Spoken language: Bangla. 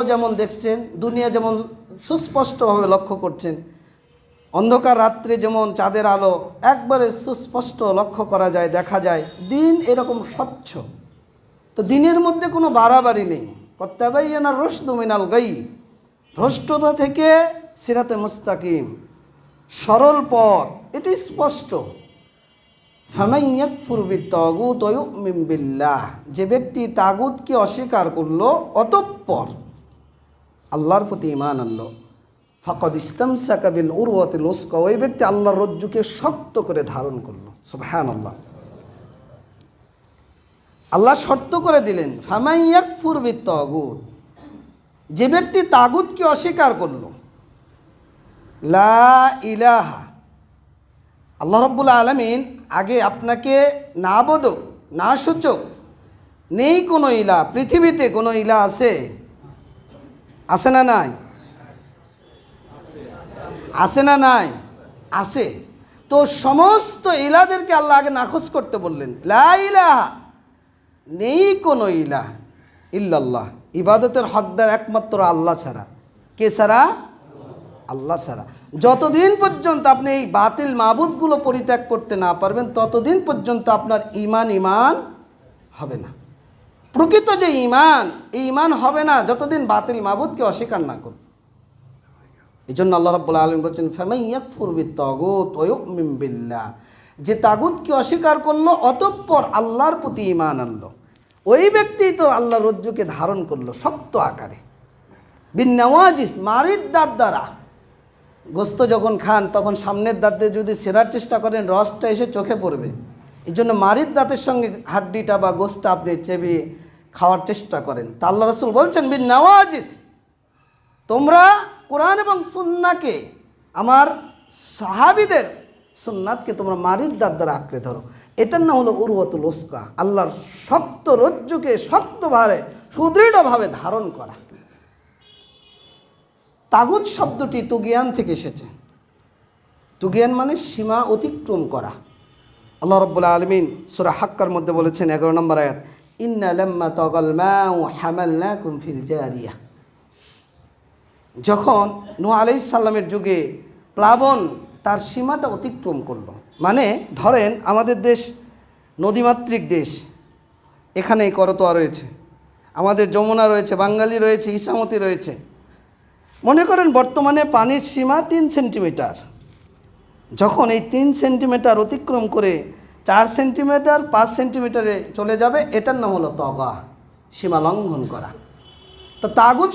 যেমন দেখছেন, দুনিয়া যেমন সুস্পষ্টভাবে লক্ষ্য করছেন, অন্ধকার রাত্রে যেমন চাঁদের আলো একবারে সুস্পষ্ট লক্ষ্য করা যায়, দেখা যায়, দিন এরকম স্বচ্ছ। তো দিনের মধ্যে কোনো বাড়াবাড়ি নেই। কত্তাবাইয়ানা রশদু মিনাল গাই, ভ্রষ্টতা থেকে সিরাতে মুস্তাকিম, সরল পথ, এটি স্পষ্ট। ফামান ইয়াকফুর বিত্তাগুত ওয়া ইউমিন বিল্লাহ, যে ব্যক্তি তাগুতকে অস্বীকার করলো অতঃপর আল্লাহর প্রতি ঈমান আনলো, ফাকাদ ইসতামসাকা বিল উরওয়াতিল উসকা, ওই ব্যক্তি আল্লাহর রজ্জুকে শক্ত করে ধারণ করলো। সুবহানাল্লাহ। আল্লাহ শর্ত করে দিলেন, ফামান ইয়াকফুর বিত্তাগুত, যে ব্যক্তি তাগুতকে অস্বীকার করলো, লা ইলাহা, আল্লাহ রাব্বুল আলামিন আগে আপনাকে না বোধক, না সূচক, নেই কোনো ইলা, পৃথিবীতে কোনো ইলা আছে? আছে না নাই? আছে না নাই? আছে। তো সমস্ত ইলাদেরকে আল্লাহ আগে নাকচ করতে বললেন, লা ইলাহা, নেই কোনো ইলা ইল্লাল্লাহ, ইবাদতের হকদার একমাত্র আল্লাহ ছাড়া। কে ছাড়া? আল্লাহ ছাড়া। যতদিন পর্যন্ত আপনি এই বাতিল মাবুদগুলো পরিত্যাগ করতে না পারবেন, ততদিন পর্যন্ত আপনার ঈমান হবে না। প্রকৃত যে ঈমান, এই ঈমান হবে না যতদিন বাতিল মাবুদকে অস্বীকার না করবে। এই জন্য আল্লাহ রাব্বুল আলামিন বলছেন, ফামান ইয়াকফুর বিত্তাগুত ওয়া ইউমিন বিল্লাহ, যে তাগুতকে অস্বীকার করলো অতঃপর আল্লাহর প্রতি ঈমান আনলো, ওই ব্যক্তি তো আল্লাহর রজ্জুকে ধারণ করলো শক্ত আকারে। বিন্নাওয়াজিস, মারিদ দাঁত দ্বারা। গোস্ত যখন খান তখন সামনের দাঁতে যদি ছেঁড়ার চেষ্টা করেন, রসটা এসে চোখে পড়বে। এই জন্য মারিদ দাঁতের সঙ্গে হাড্ডিটা বা গোস্তটা আপনি চেবিয়ে খাওয়ার চেষ্টা করেন। তা আল্লাহ রাসূল বলছেন, বিন্নাওয়াজিস, তোমরা কোরআন এবং সুন্নাহকে, আমার সাহাবীদের সুন্নাতকে তোমরা মারিদ দাঁত দ্বারা আঁকড়ে ধরো। এটার নাম হলো উরওয়াতুল উসকা, আল্লাহর শক্ত রজ্জুকে শক্তভাবে সুদৃঢ়ভাবে ধারণ করা। তাগুত শব্দটি তুগিয়ান থেকে এসেছে। তুগিয়ান মানে সীমা অতিক্রম করা। আল্লাহ রাব্বুল আলামিন সূরা হাক্কার মধ্যে বলেছেন 11 নম্বর আয়াত, ইন্না লাম্মা তাগাল মাউ হামালনাকুম ফিল জারিয়া। যখন নূহ আলাইহিস সালামের যুগে প্লাবন তার সীমাটা অতিক্রম করলো, মানে ধরেন আমাদের দেশ নদীমাতৃক দেশ, এখানে করতোয়া রয়েছে, আমাদের যমুনা রয়েছে, বাঙ্গালী রয়েছে, ইসামতি রয়েছে। মনে করেন বর্তমানে পানির সীমা 3 সেন্টিমিটার। যখন এই 3 সেন্টিমিটার অতিক্রম করে 4 সেন্টিমিটার 5 সেন্টিমিটারে চলে যাবে, এটার নাম হলো তগা, সীমা লঙ্ঘন করা। তো তাগুত